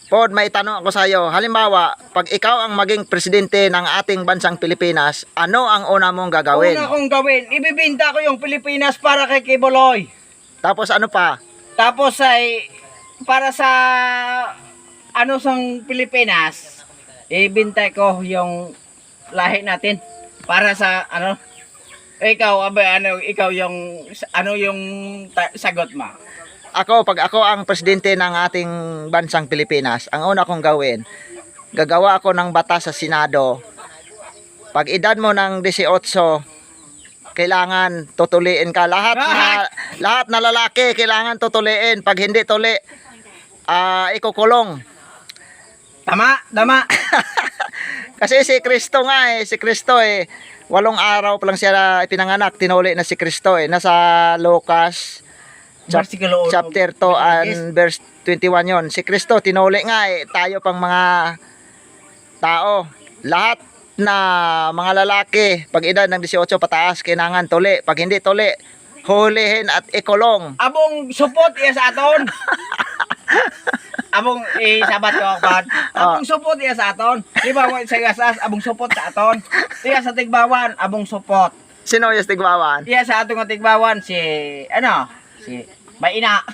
Pod, may tanong ako sa iyo. Halimbawa, pag ikaw ang maging presidente ng ating bansang Pilipinas, ano ang una mong gagawin? Una kong gawin, ibibinta ko yung Pilipinas para kay Kibuloy. Tapos ano pa? Tapos ay para sa ano sang Pilipinas, ibinta ko yung lahi natin para sa ano. Ikaw, ikaw yung ano yung sagot mo? Pag ako ang presidente ng ating bansang Pilipinas, ang una kong gawin, gagawa ako ng batas sa Senado. Pag edad mo ng 18, kailangan tutuliin ka. Lahat na lalaki kailangan tutuliin. Pag hindi tuli, ikukulong. Tama. Kasi si Kristo nga si Kristo 8 araw pa lang siya pinanganak, tinuli na si Kristo Nasa Lucas chapter 2 and verse 21 yon. Si Kristo tinuli nga tayo pang mga tao. Lahat na mga lalaki pag edad ng 18 pataas kailangan tuli. Pag hindi tuli, hulihin at ikulong. Abong support iya sa aton. Abong sabat ko akon. Abong support iya sa aton. Di ba mo sa gasas abong support sa aton. Iya sa Tigbawan abong support. Sino yung Tigbawan? Iya sa atong Tigbawan si Baina.